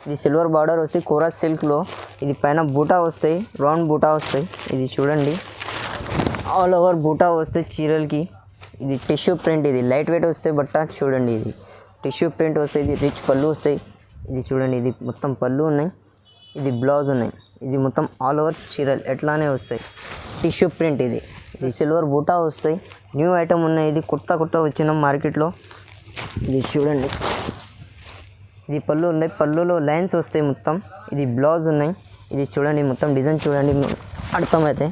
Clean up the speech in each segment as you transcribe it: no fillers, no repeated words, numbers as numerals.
ఇది silver border వస్తాయి కోరా సిల్క్లో. ఇది పైన బూటా వస్తాయి, రౌండ్ బూటా వస్తాయి. ఇది చూడండి ఆల్ ఓవర్ బూటా వస్తాయి చీరలకి. ఇది టిష్యూ ప్రింట్, ఇది లైట్ వెయిట్ వస్తాయి బట్ట. చూడండి ఇది టిష్యూ ప్రింట్ వస్తాయి. ఇది రిచ్ పళ్ళు వస్తాయి. ఇది చూడండి ఇది మొత్తం పళ్ళు ఉన్నాయి, ఇది బ్లౌజ్ ఉన్నాయి. ఇది మొత్తం ఆల్ ఓవర్ చీరలు ఎట్లానే వస్తాయి. టిష్యూ ప్రింట్ ఇది సిల్వర్ బూటా వస్తాయి. న్యూ ఐటమ్ ఉన్నాయి. ఇది కొత్త వచ్చిన మార్కెట్లో. ఇది చూడండి ఇది పళ్ళు ఉన్నాయి, పళ్ళులో లైన్స్ వస్తాయి మొత్తం. ఇది బ్లౌజ్ ఉన్నాయి. ఇది చూడండి మొత్తం డిజైన్ చూడండి అర్థమైతే.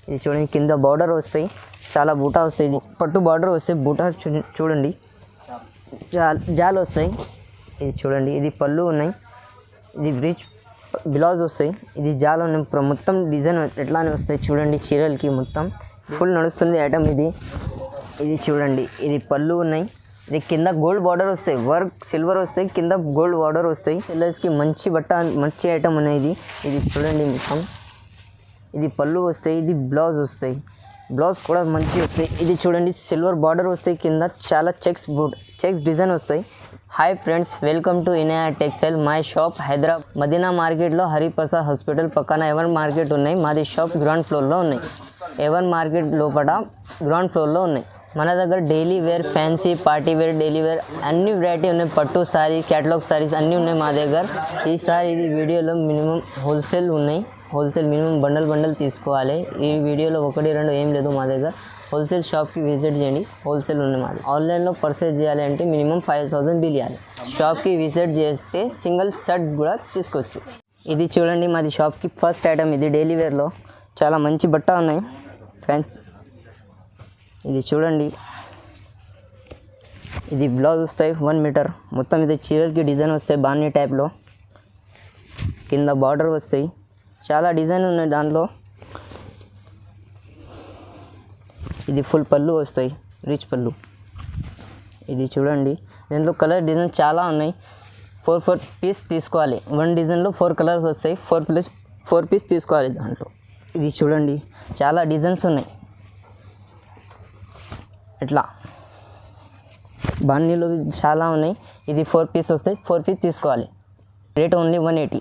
ఇది చూడండి కింద బార్డర్ వస్తాయి, చాలా బూటా వస్తాయి. ఇది పట్టు బార్డర్ వస్తాయి, బూటా చూడండి జాల్ వస్తాయి. ఇది చూడండి ఇది పళ్ళు ఉన్నాయి. ఇది రిచ్ బ్లౌజ్ వస్తాయి. ఇది జాల్ ఉన్నాయి. మొత్తం డిజైన్ ఎట్లానే వస్తాయి చూడండి చీరలకి. మొత్తం ఫుల్ నడుస్తుంది ఐటమ్ ఇది. ఇది చూడండి ఇది పళ్ళు ఉన్నాయి. ఇది కింద గోల్డ్ బార్డర్ వస్తాయి, వర్క్ సిల్వర్ వస్తాయి, కింద గోల్డ్ బార్డర్ వస్తాయి. సెల్లర్స్కి మంచి బట్ట, మంచి ఐటమ్ అనేది. ఇది చూడండి మొత్తం ఇది పళ్ళు వస్తాయి. ఇది బ్లౌజ్ వస్తాయి, బ్లౌజ్ కూడా మంచి వస్తాయి. ఇది చూడండి సిల్వర్ బార్డర్ వస్తాయి, కింద చాలా చెక్స్ డిజైన్ వస్తాయి. Hi friends, welcome to Inaya textile. My shop Hyderabad Madina మార్కెట్లో హరిప్రసాద్ హాస్పిటల్ పక్కన ఎవర్ మార్కెట్ ఉన్నాయి. మాది షాప్ గ్రౌండ్ ఫ్లోర్లో ఉన్నాయి. ఎవర్ మార్కెట్ లోపల గ్రౌండ్ ఫ్లోర్లో ఉన్నాయి. మన దగ్గర daily wear, fancy, party wear, daily wear అన్ని వెరైటీ ఉన్నాయి. పట్టు సారీ, క్యాటలాగ్ సారీస్ అన్నీ ఉన్నాయి మా దగ్గర. ఈసారి ఇది వీడియోలో మినిమం హోల్సేల్ ఉన్నాయి. హోల్సేల్ మినిమం బండల్ తీసుకోవాలి. ఈ వీడియోలో 1, 2 ఏం లేదు. మా దగ్గర హోల్సేల్ షాప్కి విజిట్ చేయండి. హోల్సేల్ ఉంది మాది. ఆన్లైన్లో పర్చేజ్ చేయాలి అంటే మినిమం 5000 బిల్ ఇవ్వాలి. షాప్కి విజిట్ చేస్తే సింగిల్ షర్ట్ కూడా తీసుకోవచ్చు. ఇది చూడండి మాది షాప్కి ఫస్ట్ ఐటమ్. ఇది డైలీ వేర్లో చాలా మంచి బట్ట ఉన్నాయి ఫ్యాన్స్. ఇది చూడండి ఇది బ్లౌజ్ వస్తాయి 1 మీటర్ మొత్తం. ఇది చీరలకి డిజైన్ వస్తాయి బాన్నీ టైప్లో. కింద బార్డర్ వస్తాయి, చాలా డిజైన్ ఉన్నాయి దాంట్లో. ఇది ఫుల్ పళ్ళు వస్తాయి, రిచ్ పళ్ళు. ఇది చూడండి దీంట్లో కలర్ డిజైన్ చాలా ఉన్నాయి. 4 పీస్ తీసుకోవాలి. 1 డిజైన్లో 4 కలర్స్ వస్తాయి. 4 పీస్ తీసుకోవాలి దాంట్లో. ఇది చూడండి చాలా డిజైన్స్ ఉన్నాయి. ఇట్లా బాన్నీలో చాలా ఉన్నాయి. ఇది 4 పీస్ వస్తాయి. 4 పీస్ తీసుకోవాలి. Rate only 180.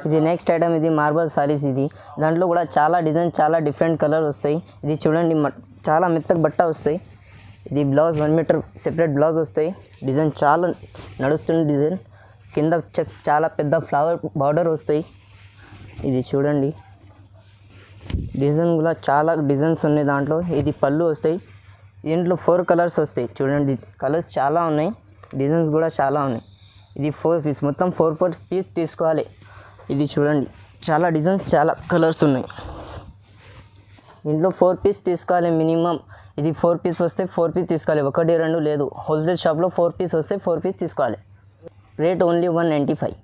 ఇది నెక్స్ట్ ఐటమ్. ఇది మార్బల్ సారీస్. ఇది దాంట్లో కూడా చాలా డిజైన్, చాలా డిఫరెంట్ కలర్ వస్తాయి. ఇది చూడండి చాలా మెత్తగా బట్ట వస్తాయి. ఇది బ్లౌజ్ 1 మీటర్ సెపరేట్ బ్లౌజ్ వస్తాయి. డిజైన్ చాలా నడుస్తున్న డిజైన్. కింద చాలా పెద్ద ఫ్లవర్ బార్డర్ వస్తాయి. ఇది చూడండి డిజైన్ కూడా చాలా డిజైన్స్ ఉన్నాయి దాంట్లో. ఇది పళ్ళు వస్తాయి. దీంట్లో 4 కలర్స్ వస్తాయి. చూడండి కలర్స్ చాలా ఉన్నాయి, డిజైన్స్ కూడా చాలా ఉన్నాయి. ఇది 4 పీస్ మొత్తం 4 పీస్ తీసుకోవాలి. ఇది చూడండి చాలా డిజైన్స్, చాలా కలర్స్ ఉన్నాయి. దీంట్లో 4 పీస్ తీసుకోవాలి మినిమం. ఇది 4 పీస్ వస్తే 4 పీస్ తీసుకోవాలి. 1, 2 లేదు. హోల్సేల్ షాప్లో 4 పీస్ వస్తే 4 పీస్ తీసుకోవాలి. Rate only 195.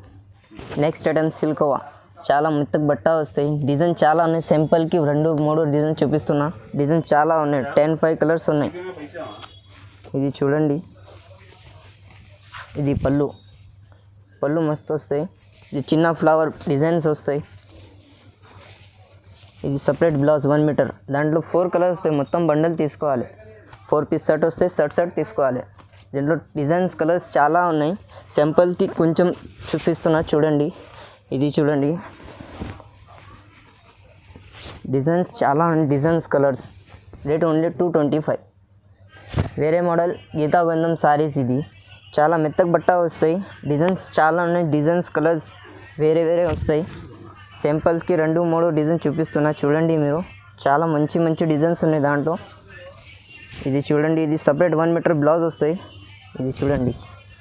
నెక్స్ట్ ఐటమ్ సిల్కోవా. చాలా మెత్తగా బట్ట వస్తాయి. డిజైన్ చాలా ఉన్నాయి. సింపుల్కి 2, 3 డిజైన్ చూపిస్తున్నా. డిజైన్ చాలా ఉన్నాయి. 5 కలర్స్ ఉన్నాయి. ఇది చూడండి ఇది పళ్ళు మస్తు వస్తాయి. ఇది చిన్న ఫ్లవర్ డిజైన్స్ వస్తాయి. ఇది సపరేట్ బ్లౌజ్ 1 మీటర్. దాంట్లో 4 కలర్స్ వస్తాయి. మొత్తం బండల్ తీసుకోవాలి. 4 పీస్ షర్ట్ వస్తే షర్ట్ తీసుకోవాలి. దీంట్లో డిజైన్స్ కలర్స్ చాలా ఉన్నాయి. సింపుల్కి కొంచెం చూపిస్తున్నా చూడండి. ఇది చూడండి డిజైన్స్ చాలా ఉన్నాయి. Designs colours. Rate only 225. వేరే మోడల్ గీతా గంధం సారీస్. ఇది చాలా మెత్తగా బట్ట వస్తాయి. డిజైన్స్ చాలా ఉన్నాయి. డిజైన్స్ కలర్స్ వేరే వస్తాయి. సింపుల్స్కి 2, 3 డిజైన్ చూపిస్తున్నా చూడండి మీరు. చాలా మంచి డిజైన్స్ ఉన్నాయి దాంట్లో. ఇది చూడండి ఇది సపరేట్ 1 మీటర్ బ్లౌజ్ వస్తాయి. ఇది చూడండి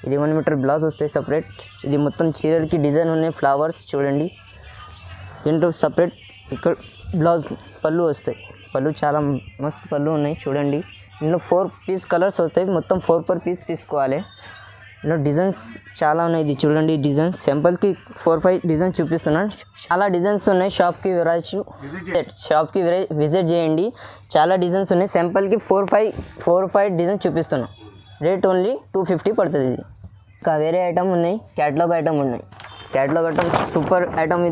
ఇది 1 మీటర్ బ్లౌజ్ వస్తాయి సపరేట్. ఇది మొత్తం చీరలకి డిజైన్ ఉన్నాయి ఫ్లవర్స్ చూడండి. దీంట్లో సపరేట్ ఇక్కడ బ్లౌజ్ పళ్ళు వస్తాయి. పళ్ళు చాలా మస్తు పళ్ళు ఉన్నాయి చూడండి. ఇందులో 4 పీస్ కలర్స్ వస్తాయి. మొత్తం 4 పీస్ తీసుకోవాలి. ఇందులో డిజైన్స్ చాలా ఉన్నాయి. ఇది చూడండి డిజైన్స్. సింపుల్కి 4, 5 డిజైన్స్ చూపిస్తున్నాను. చాలా డిజైన్స్ ఉన్నాయి. షాప్కి విజిట్ చేయండి. చాలా డిజైన్స్ ఉన్నాయి. సింపుల్కి 4, 5 డిజైన్స్ చూపిస్తున్నాను. రేట్ ఓన్లీ 250 పడుతుంది. ఇది ఇంకా వేరే ఐటమ్ ఉన్నాయి. క్యాటలాగ్ ఐటమ్ ఉన్నాయి. Catalogue item super item.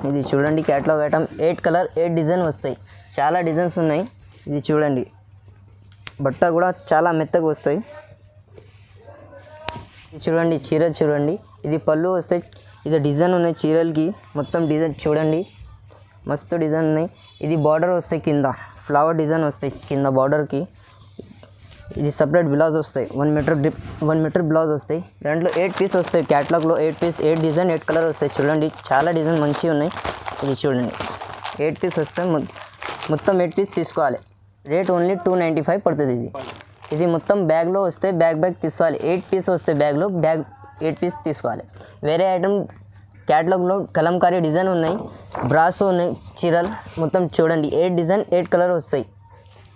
ఇది చూడండి క్యాటలాగ్ ఐటమ్ 8 కలర్ 8 డిజైన్ వస్తాయి. చాలా డిజైన్స్ ఉన్నాయి. ఇది చూడండి బట్ట కూడా చాలా మెత్తగా వస్తాయి. ఇది చూడండి చీర చూడండి. ఇది పళ్ళు వస్తాయి. ఇది డిజైన్ ఉన్నాయి చీరలకి మొత్తం డిజైన్ చూడండి మస్తు డిజైన్ ఉన్నాయి. ఇది బార్డర్ వస్తాయి కింద ఫ్లవర్ డిజైన్ వస్తాయి కింద బార్డర్కి. ఇది సపరేట్ బ్లౌజ్ వస్తాయి 1 మీటర్ బ్లౌజ్ వస్తాయి. దాంట్లో 8 పీస్ వస్తాయి క్యాటలాగ్లో 8 పీస్ 8 డిజైన్ 8 కలర్ వస్తాయి. చూడండి చాలా డిజైన్ మంచిగా ఉన్నాయి. ఇది చూడండి 8 పీస్ వస్తాయి మొత్తం 8 పీస్ తీసుకోవాలి. రేట్ ఓన్లీ 295 పడుతుంది. ఇది మొత్తం బ్యాగ్లో వస్తే బ్యాగ్ తీసుకోవాలి. 8 పీస్ వస్తే బ్యాగ్లో 8 పీస్ తీసుకోవాలి. వేరే ఐటమ్ క్యాటలాగ్లో కలంకారీ డిజైన్ ఉన్నాయి, బ్రాసో ఉన్నాయి చీరలు మొత్తం చూడండి 8 డిజైన్ 8 కలర్ వస్తాయి.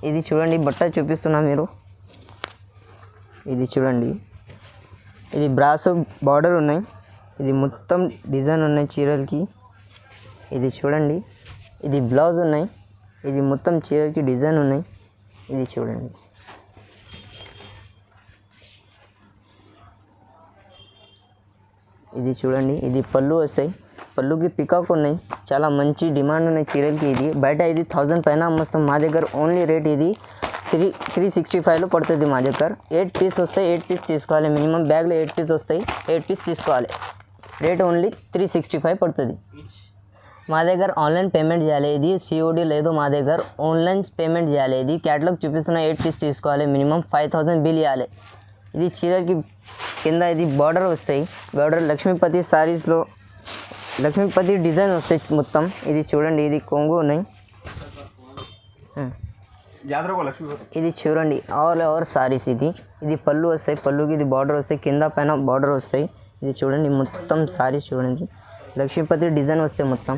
ఇది చూడండి బట్ట చూపిస్తున్నా మీరు. ఇది చూడండి ఇది బ్రాసో బార్డర్ ఉన్నాయి. ఇది మొత్తం డిజైన్ ఉన్నాయి చీరలకి. ఇది చూడండి ఇది బ్లౌజ్ ఉన్నాయి. ఇది మొత్తం చీరలకి డిజైన్ ఉన్నాయి. ఇది చూడండి ఇది చూడండి ఇది పళ్ళు వస్తాయి. పళ్ళుకి పికాక్ ఉన్నాయి. చాలా మంచి డిమాండ్ ఉన్నాయి చీరలకి. ఇది బయట ఇది 1000 పైన అమ్మస్తాం. మా దగ్గర ఓన్లీ రేట్ ఇది 365లో పడుతుంది మా దగ్గర. 8 పీస్ వస్తాయి 8 పీస్ తీసుకోవాలి. మినిమం బ్యాగ్లో 8 పీస్ వస్తాయి 8 పీస్ తీసుకోవాలి. రేట్ ఓన్లీ 365 పడుతుంది. మా దగ్గర ఆన్లైన్ పేమెంట్ చేయాలి. ఇది సిఓడి లేదు మా దగ్గర ఆన్లైన్ పేమెంట్ చేయాలి. ఇది క్యాటలాగ్ చూపిస్తున్న 8 పీస్ తీసుకోవాలి. మినిమం 5000 బిల్ ఇవ్వాలి. ఇది చీరకి కింద ఇది బార్డర్ వస్తాయి. బార్డర్ లక్ష్మీపతి సారీస్లో లక్ష్మీపతి డిజైన్ వస్తాయి మొత్తం. ఇది చూడండి ఇది కొంగు ఉన్నాయి. ఇది చూడండి ఆల్ ఓవర్ సారీస్. ఇది పళ్ళు వస్తాయి. పళ్ళుకి ఇది బార్డర్ వస్తాయి. కింద పైన బార్డర్ వస్తాయి. ఇది చూడండి మొత్తం సారీస్ చూడండి లక్ష్మీపతి డిజైన్ వస్తాయి మొత్తం.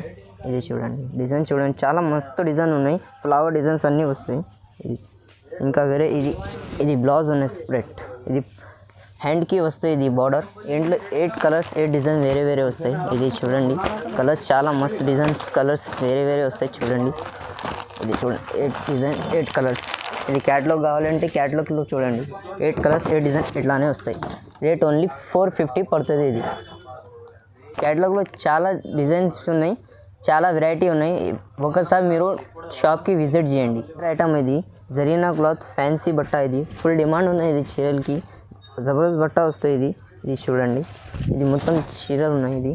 ఇది చూడండి డిజైన్ చూడండి చాలా మస్తు డిజైన్ ఉన్నాయి. ఫ్లవర్ డిజైన్స్ అన్నీ వస్తాయి. ఇది ఇంకా వేరే ఇది బ్లౌజ్ ఉన్నాయి సెపరేట్. ఇది హ్యాండ్కి వస్తాయి. ఇది బార్డర్ ఇంట్లో 8 కలర్స్ 8 డిజైన్ వేరే వస్తాయి. ఇది చూడండి కలర్స్ చాలా మస్తు డిజైన్స్ కలర్స్ వేరే వస్తాయి చూడండి. ఇది చూడండి 8 డిజైన్ 8 కలర్స్. ఇది క్యాటలాగ్ కావాలంటే క్యాటలాగ్లో చూడండి 8 కలర్స్ 8 డిజైన్ ఇట్లానే వస్తాయి. రేట్ ఓన్లీ 450 పడుతుంది. ఇది క్యాటలాగ్లో చాలా డిజైన్స్ ఉన్నాయి, చాలా వెరైటీ ఉన్నాయి. ఒకసారి మీరు షాప్కి విజిట్ చేయండి. ఐటమ్ ఇది జరీనా క్లాత్ ఫ్యాన్సీ బట్ట. ఇది ఫుల్ డిమాండ్ ఉన్నాయి. ఇది చీరలకి జబర్దస్త్ బట్ట వస్తాయి. ఇది చూడండి ఇది మొత్తం చీరలు ఉన్నాయి.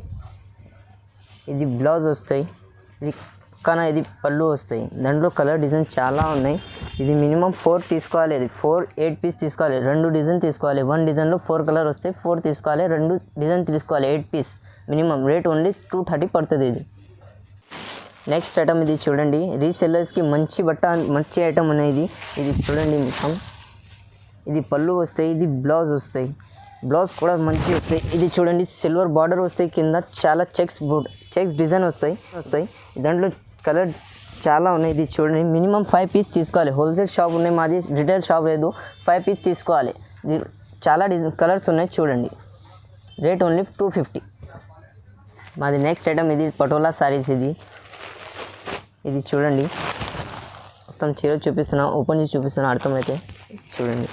ఇది బ్లౌజ్ వస్తాయి. ఇది పళ్ళు వస్తాయి. దాంట్లో కలర్ డిజైన్ చాలా ఉన్నాయి. ఇది మినిమం 4 తీసుకోవాలి. ఇది 8 పీస్ తీసుకోవాలి. 2 డిజైన్ తీసుకోవాలి. 1 డిజైన్లో 4 కలర్ వస్తాయి. 4 తీసుకోవాలి. 2 డిజైన్ తీసుకోవాలి. 8 పీస్ మినిమం. రేట్ ఓన్లీ 230 పడుతుంది. ఇది నెక్స్ట్ ఐటమ్. ఇది చూడండి రీసెల్లర్స్కి మంచి బట్ట మంచి ఐటమ్ అనేది. ఇది చూడండి మొత్తం ఇది పళ్ళు వస్తాయి. ఇది బ్లౌజ్ వస్తాయి. బ్లౌజ్ కూడా మంచి వస్తాయి. ఇది చూడండి సిల్వర్ బార్డర్ వస్తాయి. కింద చాలా చెక్స్ డిజైన్ వస్తాయి. దాంట్లో కలర్ చాలా ఉన్నాయి. ఇది చూడండి మినిమం 5 పీస్ తీసుకోవాలి. హోల్సేల్ షాప్ ఉన్నాయి మాది, రిటైల్ షాప్ లేదు. 5 పీస్ తీసుకోవాలి. ఇది చాలా కలర్స్ ఉన్నాయి చూడండి. Rate only 250. మాది నెక్స్ట్ ఐటమ్. ఇది పటోలా సారీస్. ఇది చూడండి మొత్తం చీర చూపిస్తున్నా, ఓపెన్ చేసి చూపిస్తున్నా అర్థమైతే చూడండి.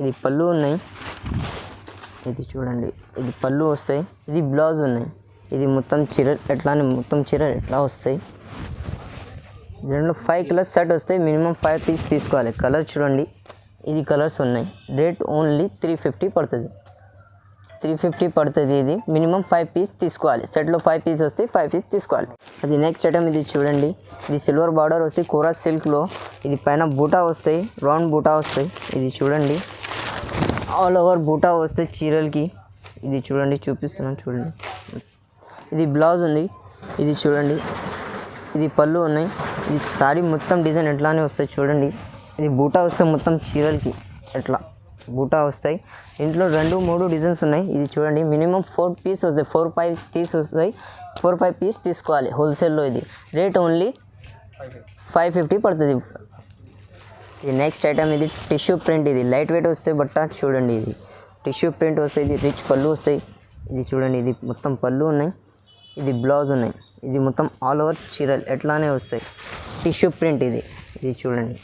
ఇది పళ్ళు ఉన్నాయి. ఇది చూడండి ఇది పళ్ళు వస్తాయి. ఇది బ్లౌజ్ ఉన్నాయి. ఇది మొత్తం చీర ఎట్లానే మొత్తం చీర ఎట్లా వస్తాయి. దీంట్లో 5 కలర్స్ సెట్ వస్తాయి. మినిమం 5 పీస్ తీసుకోవాలి. కలర్ చూడండి ఇది కలర్స్ ఉన్నాయి. రేట్ ఓన్లీ 350 పడుతుంది. 350 పడుతుంది. ఇది మినిమం 5 పీస్ తీసుకోవాలి. సెట్లో 5 పీస్ వస్తాయి. 5 పీస్ తీసుకోవాలి. అది నెక్స్ట్ ఐటమ్. ఇది చూడండి ఇది సిల్వర్ బార్డర్ వస్తాయి. కోరా సిల్క్లో ఇది పైన బూటా వస్తాయి. రౌండ్ బూటా వస్తాయి. ఇది చూడండి ఆల్ ఓవర్ బూటా వస్తాయి చీరలకి. ఇది చూడండి చూపిస్తున్నాను చూడండి. ఇది బ్లౌజ్ ఉంది. ఇది చూడండి ఇది పళ్ళు ఉన్నాయి. ఇది సారీ మొత్తం డిజైన్ ఎట్లానే వస్తాయి చూడండి. ఇది బూటా వస్తాయి మొత్తం చీరలకి ఎట్లా బూటా వస్తాయి. ఇంట్లో 2-3 డిజైన్స్ ఉన్నాయి. ఇది చూడండి మినిమం 4 పీస్ వస్తాయి. 4-5 పీస్ వస్తాయి. 4-5 పీస్ తీసుకోవాలి హోల్సేల్లో. ఇది రేట్ ఓన్లీ 550 పడుతుంది. ఇది నెక్స్ట్ ఐటమ్. ఇది టిష్యూ ప్రింట్. ఇది లైట్ వెయిట్ వస్తాయి బట్ట చూడండి. ఇది టిష్యూ ప్రింట్ వస్తాయి. ఇది రిచ్ పళ్ళు వస్తాయి. ఇది చూడండి ఇది మొత్తం పళ్ళు ఉన్నాయి. ఇది బ్లౌజ్ ఉన్నాయి. ఇది మొత్తం ఆల్ ఓవర్ చీరలు ఎట్లానే వస్తాయి. Tissue print. ఇది చూడండి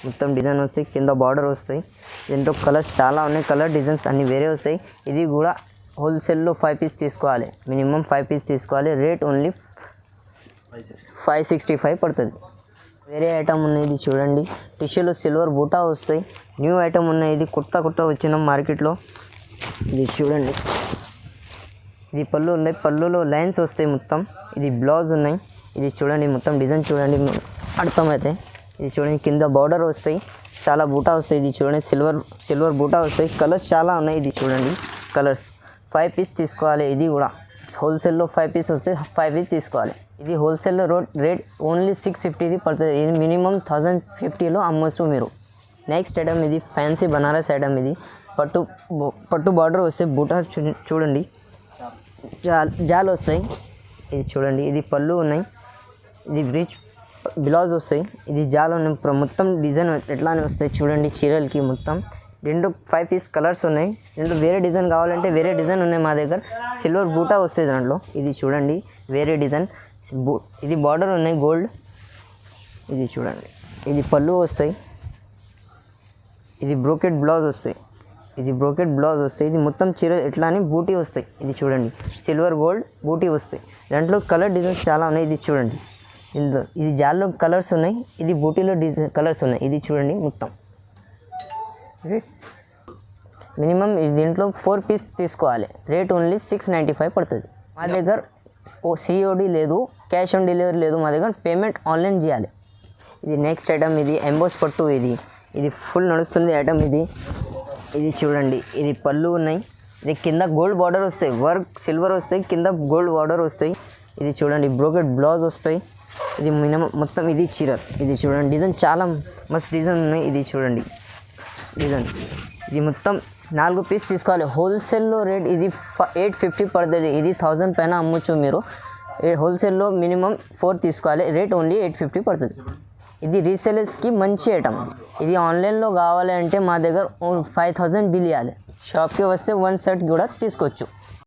మొత్తం డిజైన్ వస్తాయి. కింద బార్డర్ వస్తాయి. దీంట్లో కలర్స్ చాలా ఉన్నాయి. కలర్ డిజైన్స్ అన్నీ వేరే వస్తాయి. ఇది కూడా హోల్సేల్లో 5 పీస్ తీసుకోవాలి. మినిమం 5 పీస్ తీసుకోవాలి. రేట్ ఓన్లీ 565 పడుతుంది. వేరే ఐటమ్ ఉన్నాయి. ఇది చూడండి టిష్యూలో సిల్వర్ బూటా వస్తాయి. న్యూ ఐటమ్ ఉన్నాయి. ఇది కొత్త వచ్చిన మార్కెట్లో ఇది చూడండి, ఇది పళ్ళు ఉన్నాయి, పళ్ళులో లైన్స్ వస్తాయి మొత్తం. ఇది బ్లౌజ్ ఉన్నాయి, ఇది చూడండి మొత్తం డిజైన్ చూడండి అర్థమైతే. ఇది చూడండి కింద బార్డర్ వస్తాయి, చాలా బూటా వస్తాయి. ఇది చూడండి సిల్వర్ బూటా వస్తాయి. కలర్స్ చాలా ఉన్నాయి. ఇది చూడండి కలర్స్ 5 పీస్ తీసుకోవాలి. ఇది కూడా హోల్సేల్లో 5 పీస్ వస్తే 5 పీస్ తీసుకోవాలి. ఇది హోల్సేల్లో రేట్ ఓన్లీ 650 పడుతుంది. ఇది మినిమం 1050లో అమ్మొచ్చు మీరు. నెక్స్ట్ ఐటమ్ ఇది ఫ్యాన్సీ బనారస్ ఐటమ్. ఇది పట్టు బార్డర్ వస్తే బూటా చూడండి జాలు వస్తాయి. ఇది చూడండి, ఇది పళ్ళు ఉన్నాయి, ఇది రిచ్ బ్లౌజ్ వస్తాయి. ఇది జాలు ఉన్నాయి, మొత్తం డిజైన్ ఎట్లానే వస్తాయి చూడండి. చీరలకి మొత్తం 5 పీస్ కలర్స్ ఉన్నాయి. వేరే డిజైన్ కావాలంటే వేరే డిజైన్ ఉన్నాయి మా దగ్గర. సిల్వర్ బూటా వస్తాయి దాంట్లో. ఇది చూడండి వేరే డిజైన్. ఇది బార్డర్ ఉన్నాయి గోల్డ్. ఇది చూడండి, ఇది పళ్ళు వస్తాయి, ఇది బ్రోకెట్ బ్లౌజ్ వస్తాయి. ఇది మొత్తం చీర ఎట్లా అని బూటీ వస్తాయి. ఇది చూడండి సిల్వర్ గోల్డ్ బూటీ వస్తాయి. దాంట్లో కలర్ డిజైన్స్ చాలా ఉన్నాయి. ఇది చూడండి, ఇది జాల్లో కలర్స్ ఉన్నాయి, ఇది బూటీలో కలర్స్ ఉన్నాయి. ఇది చూడండి మొత్తం మినిమం దీంట్లో 4 పీస్ తీసుకోవాలి. రేట్ ఓన్లీ 695 పడుతుంది. మా దగ్గర సిఓడి లేదు, క్యాష్ ఆన్ డెలివరీ లేదు. మా దగ్గర పేమెంట్ ఆన్లైన్ చేయాలి. ఇది నెక్స్ట్ ఐటమ్. ఇది ఎంబోస్ పట్టు. ఇది ఫుల్ నడుస్తుంది ఐటమ్. ఇది చూడండి, ఇది పళ్ళు ఉన్నాయి. ఇది కింద గోల్డ్ బార్డర్ వస్తాయి, వర్క్ సిల్వర్ వస్తాయి, కింద గోల్డ్ బార్డర్ వస్తాయి. ఇది చూడండి బ్రోకెట్ బ్లౌజ్ వస్తాయి. ఇది మినిమం మొత్తం ఇది చీర. ఇది చూడండి డిజైన్ చాలా మస్తు డిజైన్ ఉన్నాయి. ఇది చూడండి డిజైన్. ఇది మొత్తం 4 పీస్ తీసుకోవాలి. హోల్సేల్లో రేట్ ఇది 850 పడుతుంది. ఇది 1000 పైన అమ్మొచ్చు మీరు. హోల్సేల్లో మినిమం 4 తీసుకోవాలి. రేట్ ఓన్లీ 850 పడుతుంది. ఇది రీసేలర్స్కి మంచి ఐటమ్. ఇది ఆన్లైన్లో కావాలి అంటే మా దగ్గర 5000 బిల్ ఇవ్వాలి. షాప్కి వస్తే 1 సెట్ కూడా తీసుకోవచ్చు.